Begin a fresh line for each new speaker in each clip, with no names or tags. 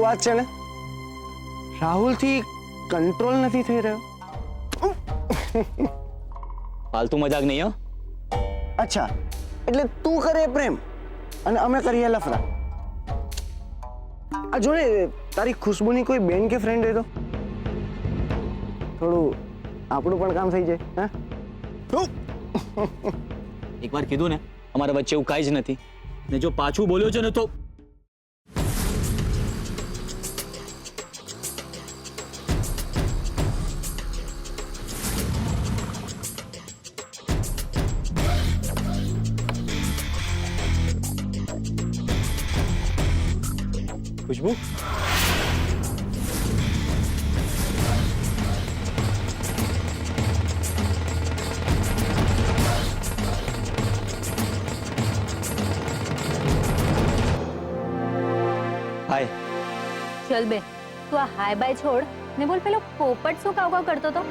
વાત છે ને, રાહુલથી કંટ્રોલ નથી થઈ રહ્યો.
ફાલતુ મજાક નહીં હો.
અચ્છા, એટલે તું કરે પ્રેમ અને અમે કરીએ લફડા. આ જોડે તારી ખુશ્બુની કોઈ બેન કે ફ્રેન્ડ હોય તો થોડું આપણું પણ કામ થઈ જાય. હા,
એકવાર કીધું ને અમારા વચ્ચે એવું કાંઈ જ નથી, ને જો પાછું બોલ્યો છે ને તો ખુશ્બુ હાય.
ચલ બે, તું આ હાય બાય છોડ ને બોલ, પેલો પોપટ શું કાવ કાવ કરતો તો?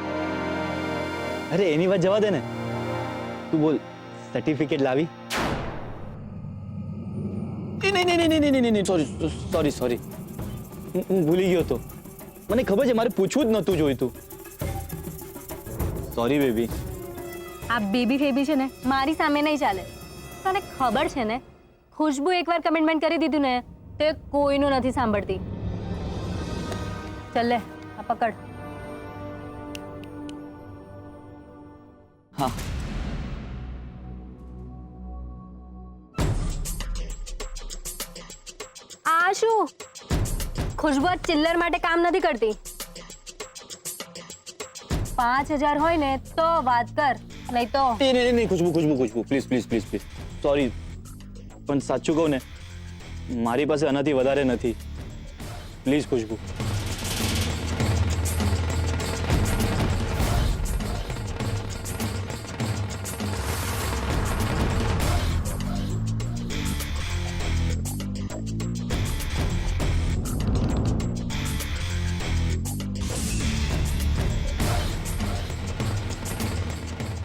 અરે એની વાત જવા દે ને, તું બોલ સર્ટિફિકેટ લાવી? નહીં, સોરી, હું ભૂલી ગયો તો. મને ખબર છે, મારે પૂછવું જ નહોતું જોઈતું. Sorry baby.
આ બેબી ફેબી છે ને મારી સામે નહીં ચાલે. તને ખબર છે ને, ખુશ્બુ એકવાર કમિટમેન્ટ કરી દીધું ને તે કોઈનું નથી સાંભળતી. ચાલ લે, આ પકડ.
હા.
આ શું? ખુશ્બુ આ ચિલ્લર માટે કામ નથી કરતી. 5000 હોય ને તો વાત કર, નહીં તો
નહીં, ખુશ્બુ પ્લીઝ. સોરી, પણ સાચું કહું ને, મારી પાસે આનાથી વધારે નથી. પ્લીઝ ખુશ્બુ.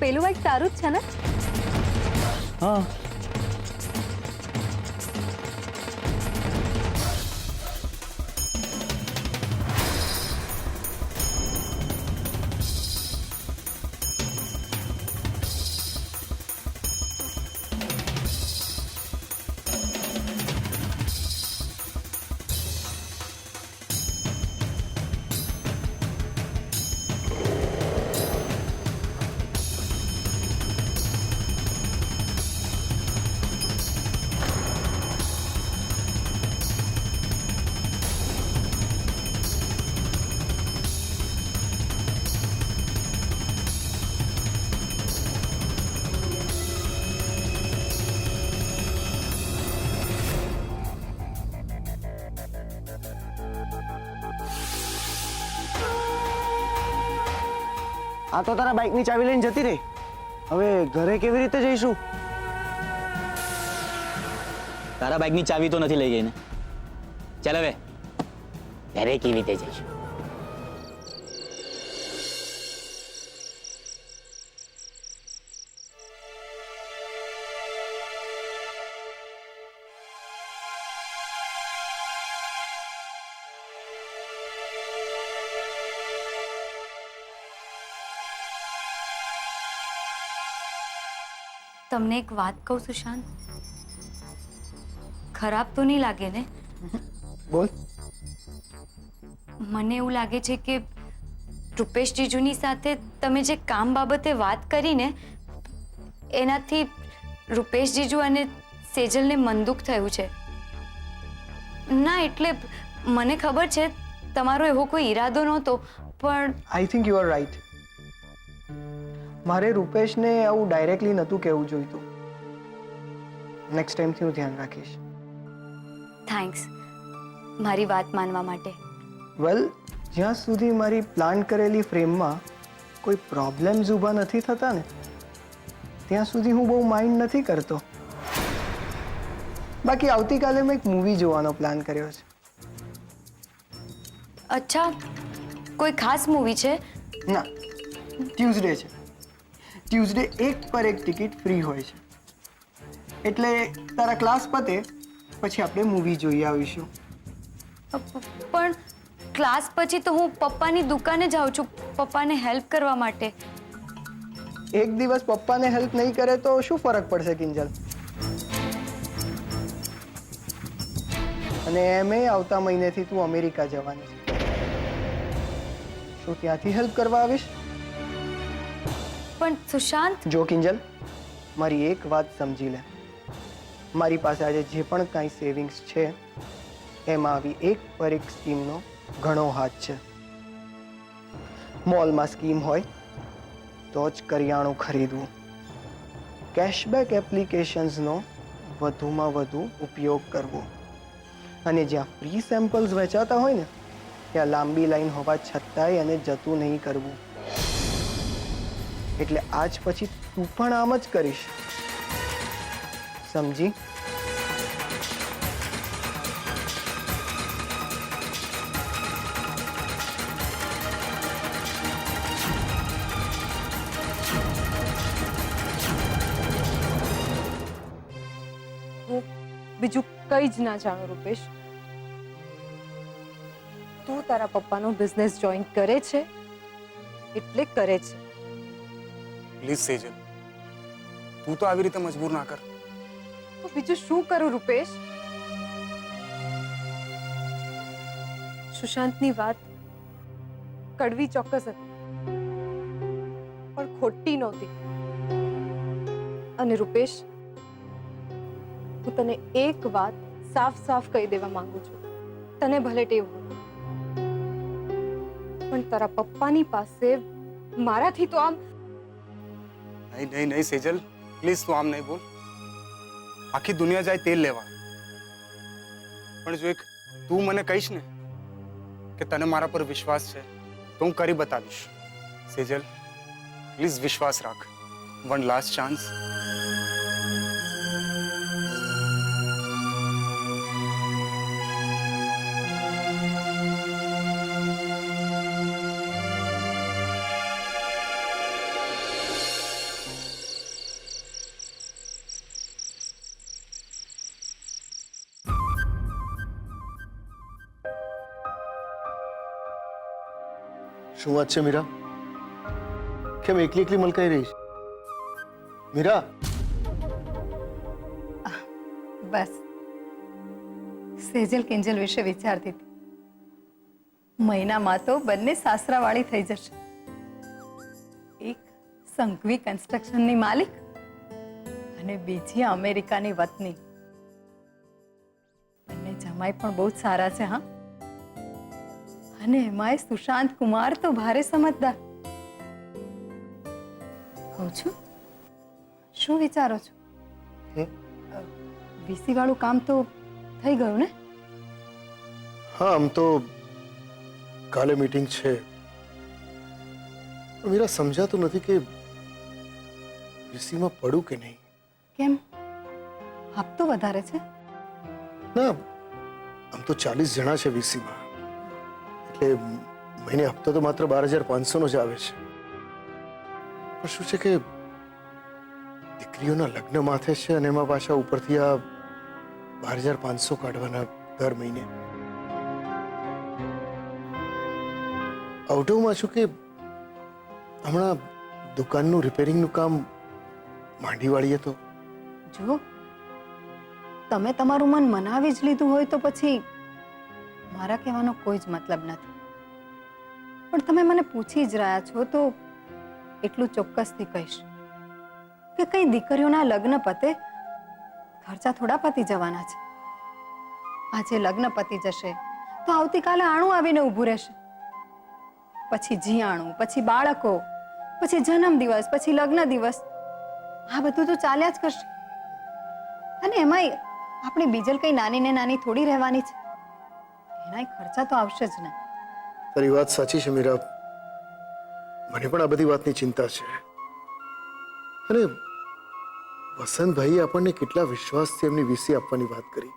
પેલું એક તારું જ છે ને?
હા.
આ તો તારા બાઇકની ચાવી લઈને જતી રહી. હવે ઘરે કેવી રીતે જઈશું?
તારા બાઇકની ચાવી તો નથી લઈ ગઈ ને? ચાલ હવે ઘરે કેવી રીતે જઈશું?
તમને એક વાત કહું સુશાંત, ખરાબ તો નહીં લાગે ને?
બોલ.
મને એવું લાગે છે કે રૂપેશ જીજુની સાથે તમે જે કામ બાબતે વાત કરી ને, એનાથી રૂપેશ જીજુ અને સેજલને મનદુખ થયું છે. ના, એટલે મને ખબર છે તમારો એવો કોઈ ઈરાદો નહોતો, પણ
I think you are right. મારે રૂપેશને આવું ડાયરેક્ટલી નહોતું કહેવું જોઈતું. નેક્સ્ટ ટાઈમથી હું ધ્યાન રાખીશ.
થેન્ક્સ મારી વાત માનવા માટે.
વેલ, જ્યાં સુધી મારી પ્લાન કરેલી ફ્રેમમાં કોઈ પ્રોબ્લેમ્સ ઊભા નથી થતા ને, ત્યાં સુધી હું બહુ માઇન્ડ નથી કરતો. બાકી આવતીકાલે મેં એક મૂવી જોવાનો પ્લાન કર્યો છે.
અચ્છા, કોઈ ખાસ મૂવી છે?
ના, ટ્યુઝડે છે. ટ્યુઝડે એક પર એક ટિકિટ ફ્રી હોય છે. એટલે તારા ક્લાસ પતે પછી આપણે મૂવી જોઈ આવીશું.
પણ ક્લાસ પછી તો હું પપ્પાની દુકાને જાઉં છું પપ્પાને હેલ્પ કરવા માટે.
એક દિવસ પપ્પાને હેલ્પ નહીં કરે તો શું ફરક પડશે કિંજલ? અને એમ આવતા મહિનેથી તું અમેરિકા જવાની છે. શું ત્યાંથી હેલ્પ કરવા આવીશ?
પણ સુશાંત,
જો કિંજલ, મારી એક વાત સમજી લે. મારી પાસે આજે જે પણ કાંઈ સેવિંગ્સ છે એમાં આવી એક પર એક સ્કીમનો ઘણો હાથ છે. મોલમાં સ્કીમ હોય તો જ કરિયાણું ખરીદવું. કેશબેક એપ્લિકેશન્સનો વધુમાં વધુ ઉપયોગ કરવો. અને જ્યાં ફ્રી સેમ્પલ્સ વેચાતા હોય ને ત્યાં લાંબી લાઈન હોવા છતાંય એને જતું નહીં કરવું. એટલે આજ પછી તું પણ આમ જ કરીશ, સમજી?
હું બીજું કંઈ જ ના જાણું રૂપેશ. તું તારા પપ્પાનો બિઝનેસ જોઈન કરે છે એટલે કરે છે.
પ્લીઝ સેજલ, તું તો આવી રીતે મજબૂર ના કર.
તો બીજું શું કરું રૂપેશ? સુશાંતની વાત કડવી ચોક્કસ હતી પણ ખોટી નહોતી. અને રૂપેશ, હું તને એક વાત સાફ સાફ કહી દેવા માંગુ છું. તને ભલે ટેવ હોય પણ તારા પપ્પાની પાસે મારાથી તો આમ
નહીં નહીં નહીં સેજલ, પ્લીઝ તું આમ નહીં બોલ. આખી દુનિયા જાય તેલ લેવા, પણ જો એક તું મને કહીશ ને કે તને મારા પર વિશ્વાસ છે તો હું કરી બતાવીશ. સેજલ, પ્લીઝ વિશ્વાસ રાખ. One last chance.
શું વાત છે મીરા? કેમ એકલી એકલી મલકાઈ રહી છે? મીરા,
બસ સેજલ કિંજલ વિશે વિચારતી હતી. મહિનામાં તો બંને સાસરાવાળી થઈ જશે. એક સંઘવી કન્સ્ટ્રક્શનની માલિક અને બીજી અમેરિકાની વતની. બંને જમાઈ પણ બહુ જ સારા છે. હા, અને એમાંય સુશાંત કુમાર તો ભારે સમજદાર. કહું છું, શું વિચારો છો? વીસી વાળું કામ તો થઈ ગયું ને?
હા, આમ તો કાલે મીટિંગ છે. મીરા, સમજાતું નથી કે વીસીમાં પડું કે નહીં.
કેમ, હપ્તો વધારે છે?
ના, આમ તો 40 જણા છે વીસીમાં, એટલે મહિને હપ્તો તો માત્ર 12,500 જ આવે છે. પણ શું છે કે દીકરીઓના લગ્ન માથે છે અને એમાં પાછા ઉપરથી આ 12,500 કાઢવાના દર મહિને. આઉટમાં છું કે હમણાં દુકાનનું રિપેરિંગનું કામ માંડી વાળીએ તો.
જુઓ, તમે તમારું મન મનાવી જ લીધું હોય તો પછી મારા કહેવાનો કોઈ જ મતલબ નથી. પણ તમે મને પૂછી જ રહ્યા છો તો એટલું ચોક્કસથી કહીશ કે કઈ દીકરીઓના લગ્ન પતે ખર્ચા થોડા પતી જવાના છે. આજે લગ્ન પતી જશે તો આવતીકાલે આણું આવીને ઊભું રહેશે. પછી જીયાણું, પછી બાળકો, પછી જન્મદિવસ, પછી લગ્ન દિવસ, આ બધું તો ચાલ્યા જ કરશે. અને એમાંય આપણી બીજલ કઈ નાની ને નાની થોડી રહેવાની છે. એના ખર્ચા તો આવશે જ ને.
તારી વાત સાચી છે મીરા, મને પણ આ બધી વાતની ચિંતા છે. અને વસંતભાઈએ આપણને કેટલા વિશ્વાસથી એમની વીસી આપવાની વાત કરી.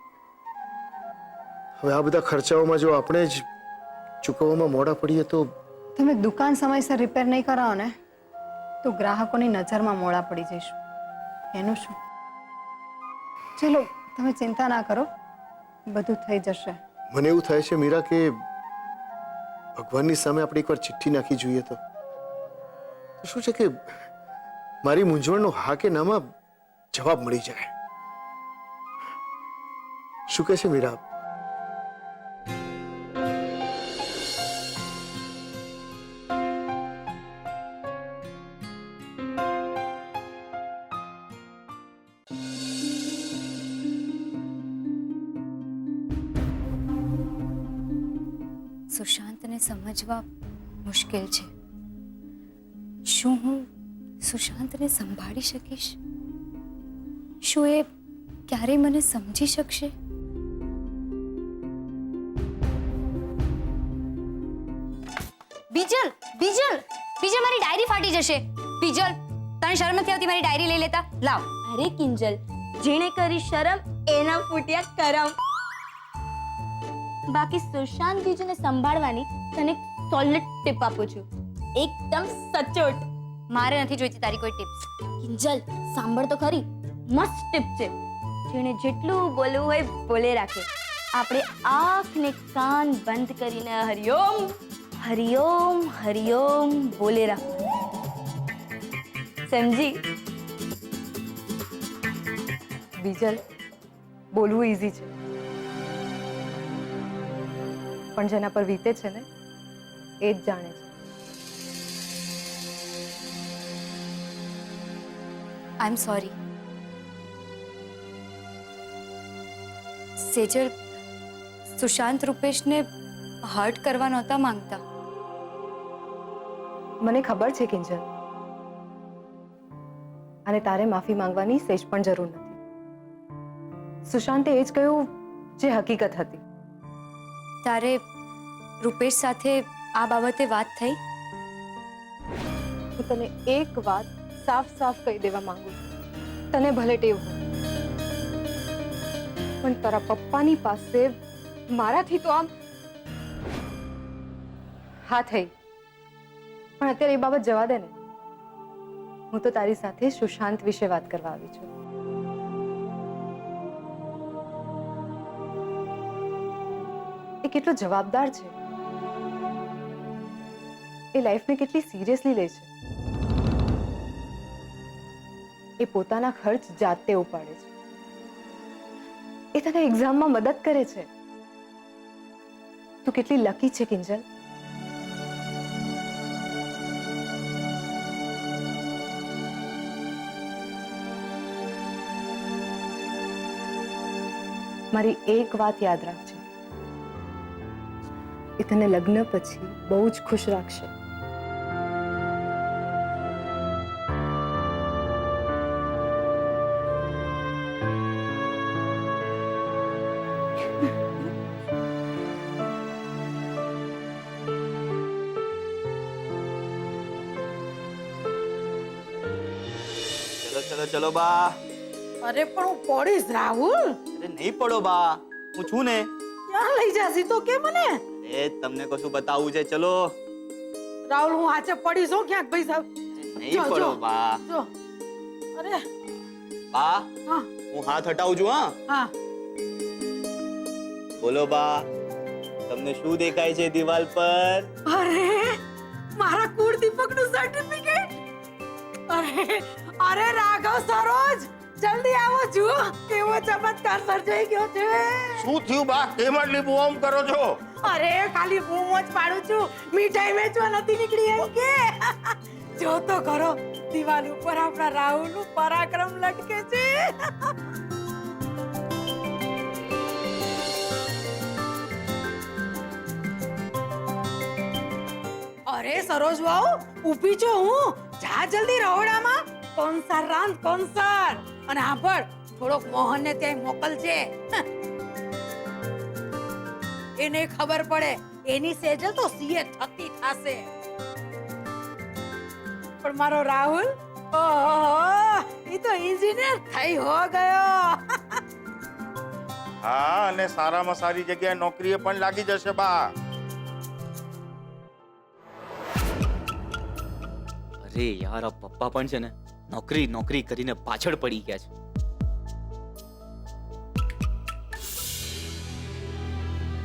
હવે આ બધા ખર્ચાઓમાં જો આપણે જ ચૂકવવામાં મોડા પડીએ તો.
તમે દુકાન સમયસર રિપેર નહીં કરાવો ને તો ગ્રાહકોની નજરમાં મોડા પડી જઈશું. એનું શું? ચલો, તમે ચિંતા ના કરો, બધું થઈ જશે.
મને એવું થાય છે મીરા કે ભગવાનની સામે આપણે એકવાર ચિઠ્ઠી નાખી જોઈએ તો શું છે કે મારી મૂંઝવણનો હા કે નામાં જવાબ મળી જાય. શું કહે છે મીરા?
સુશાંતને સમજવા મુશ્કેલ છે. શું હું સુશાંતને સંભાળી શકીશ? શું એ ક્યારેય મને સમજી શકશે? બીજલ બીજલ બીજલ મારી ડાયરી ફાટી જશે. બીજલ તને શરમ નથી આવતી મારી ડાયરી લઈ લેતા? લાવ.
અરે કિંજલ, જેણે કરી શરમ એના ફૂટ્યા કરમ. બાકી સુશાંત જીજુને સંભાળવાની તને સોલિડ ટીપ આપું છું, એકદમ સચોટ.
મારે નથી જોઈતી તારી કોઈ ટિપ્સ.
કિંજલ સાંભળ તો ખરી, મસ્ત ટીપ છે. જેણે જેટલું બોલવું હોય બોલે રાખે. આપણે આંખ ને કાન બંધ કરીને હરિઓમ હરિઓમ હરિઓમ બોલે રાખવાનું. સમજી?
બીજલ, બોલવું ઈઝી છે, પણ જેના પર વીતે છે ને એ જ જાણે છે.
I am sorry. Sejal Sushant રૂપેશને હર્ટ કરવા નહોતા માંગતા.
મને ખબર છે કિંજલ, અને તારે માફી માંગવાની સેજ પણ જરૂર નથી. સુશાંતે એ જ કહ્યું જે હકીકત હતી.
તારે રૂપેશ સાથે આ બાબતે વાત થઈ?
હું તને એક વાત સાફ સાફ કહી દેવા માંગુ છું. તને ભલે ટેવ હોય, પણ તારા પપ્પાની પાસે મારાથી તો આમ હા થઈ. પણ અત્યારે એ બાબત જવા દે ને. હું તો તારી સાથે સુશાંત વિશે વાત કરવા આવી છું. એ કેટલો જવાબદાર છે, એ લાઈફને કેટલી સિરિયસલી લે છે. એ પોતાના ખર્ચ જાતે ઉપાડે છે. એ તને એક્ઝામમાં મદદ કરે છે. તું કેટલી લકી છે કિંજલ. મારી એક વાત યાદ રાખજે, એ તને લગ્ન પછી બહુ જ ખુશ રાખશે.
ચલો ચલો ચલો બા.
અરે પણ હું પડીશ રાહુલ.
અરે નહીં પડો બા, હું છું ને.
ક્યાં લઈ જાસી તો કે મને?
એ તમને કશું બતાવવું છે, ચલો.
રાહુલ હું આજે પડીશ હો ક્યાંક ભાઈ સાહેબ.
નહીં પડો બા.
જો અરે
બા
હા
હું હાથ હટાવું છું. હા
હા
બોલો બા, તમને શું દેખાય છે દિવાલ પર?
અરે મારા કુળ દીપકનું સર્ટિફિકેટ. અરે અરે રાઘવ સરોજ જલ્દી આવો જુઓ કેવો ચમત્કાર સર્જાઈ ગયો છે.
શું થયું બા? કેમ આટલી બૂમ કરો છો?
અરે ખાલી બૂમો જ પાડું છું, મીઠાઈ વેચવા નથી નીકળી એમ કે. જો તો ખરો દિવાલ ઉપર આપણા રાહુલનું પરાક્રમ લટકે છે. અરે સરોજ વાવ ઊભી છો હું. જા જલ્દી રહોડામાં કોન્સર રાંધ કોન્સર. અને આભળ થોડોક મોહનને ત્યાં મોકલજે. એને ખબર પડે એની સેજલ તો સીએ થતી થાશે. પણ મારો રાહુલ ઓહો ઈ તો એન્જિનિયર થઈ હો ગયો.
હા, અને સારામાં સારી જગ્યાએ નોકરીએ પણ લાગી જશે બા.
અરે યાર, આ પપ્પા પણ છે ને નોકરી નોકરી કરીને પાછળ પડી ગયા છે.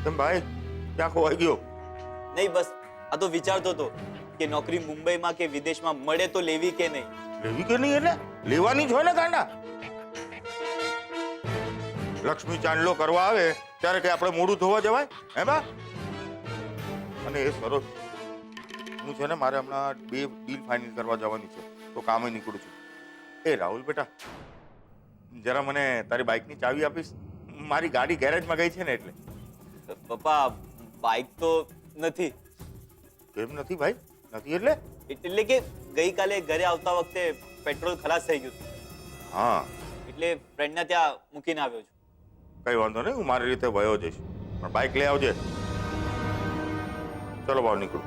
તેમ ભાઈ ક્યાં ખોવાઈ ગયો?
નહીં, બસ આ તો વિચારતો હતો કે નોકરી મુંબઈમાં કે વિદેશમાં મળે તો લેવી કે નહીં.
લેવી કે નહીં એટલે લેવાની જ હોય ને ગાંડા. લક્ષ્મી ચાંદલો કરવા આવે ત્યારે કઈ આપણે મોડું ધોવા જવાય હે બા? અને એ સરોજ, હું છે ને મારે હમણાં 2 ડીલ ફાઇનલ કરવા જવાની છે, તો કામે નીકળું છું. એ રાહુલ બેટા, જરા મને તારી બાઇકની ચાવી આપીશ? મારી ગાડી ગેરેજમાં ગઈ છે ને એટલે.
પપ્પા, બાઇક તો નથી.
કેમ નથી ભાઈ? નથી એટલે?
એટલે કે ગઈકાલે ઘરે આવતા વખતે પેટ્રોલ ખલાસ થઈ ગયું હતું.
હા,
એટલે ફ્રેન્ડને ત્યાં મૂકીને આવ્યો છું.
કઈ વાંધો નહીં, હું મારી રીતે વયો જઈશ, પણ બાઇક લઈ આવજે. ચલો બહાર નીકળું.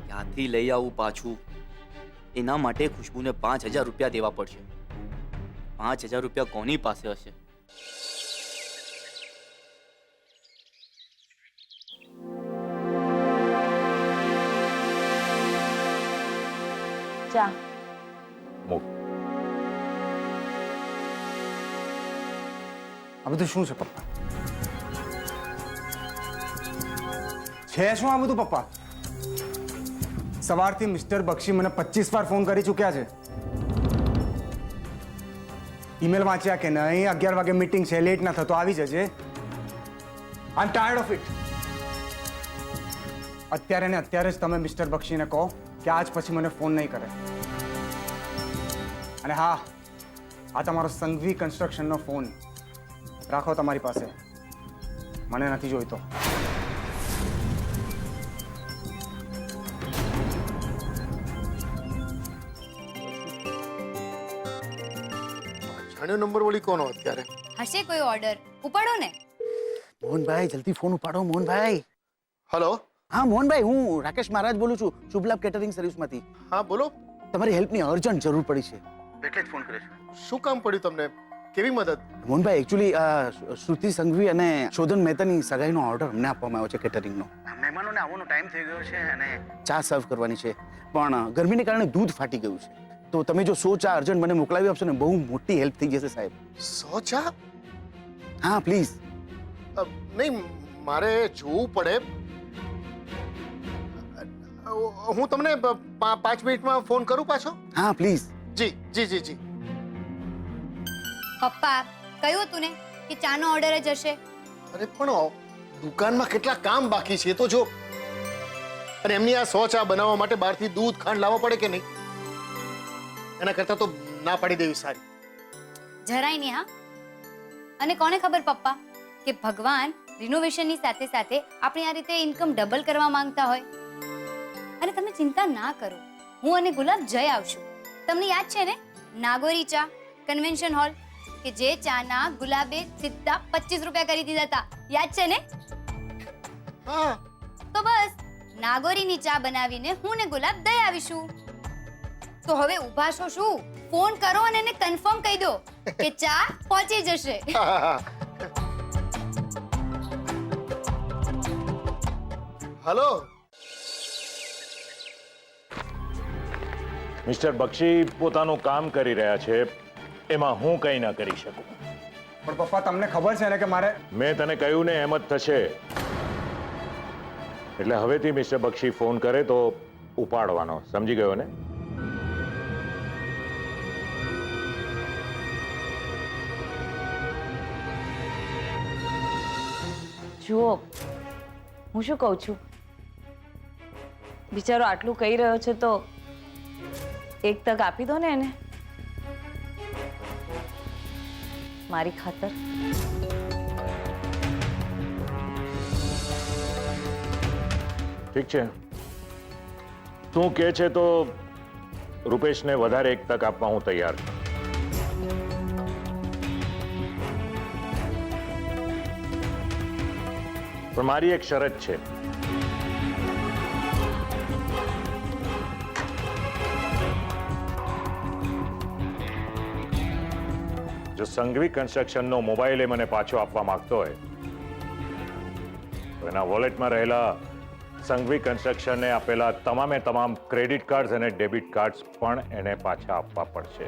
ક્યાંથી લઈ આવું પાછું? એના માટે ખુશ્બુને 5,000 રૂપિયા દેવા પડશે. 5,000 રૂપિયા કોની પાસે હશે?
ચા.
આ બધું શું છે પપ્પા? છે શું આ બધું પપ્પા? સવારથી મિસ્ટર બક્ષી મને 25 વાર ફોન કરી ચૂક્યા છે. ઈમેલ વાંચ્યા કે નહીં? 11 વાગે મીટિંગ છે, લેટ ના થતો, આવી જજે. આઈ એમ ટાયર્ડ ઓફ ઇટ. અત્યારે ને અત્યારે જ તમે મિસ્ટર બક્ષીને કહો કે આજ પછી મને ફોન નહીં કરે. અને હા, આ તમારો સંઘવી કન્સ્ટ્રક્શનનો ફોન રાખો તમારી પાસે, મને નથી જોઈતો.
જાણ્યો નંબર વળી કોનો અત્યારે?
હશે કોઈ ઓર્ડર? ઉપાડો ને.
મોહનભાઈ, જલ્દી ફોન ઉપાડો મોહનભાઈ.
હલો.
હા મોહનભાઈ, હું રાકેશ મહારાજ બોલું છું, શુભલાભ કેટરિંગ સર્વિસમાંથી.
હા બોલો.
તમારી હેલ્પની અર્જન્ટ જરૂર પડી છે, એટલે જ ફોન કર્યો છે.
શું કામ પડ્યું તમને? કેવી મદદ?
મોહનભાઈ, એકચ્યુઅલી શ્રુતિ સંઘવી અને શોધન મહેતાની સગાઈનો ઓર્ડર અમને આપવામાં આવ્યો છે કેટરિંગનો. મહેમાનોને આવવાનો ટાઈમ થઈ ગયો છે અને ચા સર્વ કરવાની છે, પણ ગરમીને કારણે દૂધ ફાટી ગયું છે. તો તમે જો 100 ચા અર્જન્ટ મને મોકલાવી આપશો ને, બહુ મોટી હેલ્પ થઈ જશે સાહેબ.
100 ચા?
હા પ્લીઝ.
નહીં, મારે જોવું પડે. હું તમને 5 મિનિટમાં ફોન કરું પાછો.
હા પ્લીઝ.
જી જી જી જી.
પપ્પા કહ્યું હતું ને કે ચાનો ઓર્ડર જ હશે.
અરે પણ દુકાનમાં કેટલા કામ બાકી છે તો જો. અને એમની આ 100 ચા બનાવવા માટે બહારથી દૂધ ખાંડ લાવવા પડે કે નહીં? એના કરતા તો ના પાડી દેવી સારી.
જરાય નહીં. હા, અને કોને ખબર પપ્પા કે ભગવાન રિનોવેશનની સાથે સાથે આપણી આ રીતે ઇન્કમ ડબલ કરવા માંગતા હોય. અને તમે ચિંતા ના કરો, હું અને ગુલાબ જઈ આવશું. તમને યાદ છે ને નાગોરી ચા કન્વેન્શન હોલ, કે જે ચાના ગુલાબે સીધા 25 રૂપિયા કરી દીધા હતા, યાદ છે ને?
હા.
તો બસ નાગોરીની ચા બનાવીને હું ને ગુલાબ દઈ આવીશું. તો હવે ઊભા છો શું? ફોન કરો અને એને કન્ફર્મ કહી દો કે ચા પહોંચી જશે.
હલો.
મિસ્ટર બક્ષી પોતાનું કામ કરી રહ્યા છે, એમાં હું કંઈ ના કરી શકું.
પણ પપ્પા, તમને ખબર છે ને કે મારે...
મેં તને કહ્યું ને એમ જ થશે. એટલે હવેથી મિસ્ટર બક્ષી ફોન કરે તો ઉપાડવાનો, સમજી ગયો ને?
જુઓ, હું શું કહું છું, બિચારો આટલું કહી રહ્યો છે તો એક તક આપી દો ને એને, મારી ખાતર.
ઠીક છે, તું કહે છે તો રૂપેશને વધારે એક તક આપવા હું તૈયાર છું. પણ મારી એક શરત છે. જો સંઘવી કન્સ્ટ્રક્શનનો મોબાઈલ એ મને પાછો આપવા માંગતો હોય તો એના વોલેટમાં રહેલા સંઘવી કન્સ્ટ્રક્શનને આપેલા તમામે તમામ ક્રેડિટ કાર્ડ્સ અને ડેબિટ કાર્ડ્સ પણ એને પાછા આપવા પડશે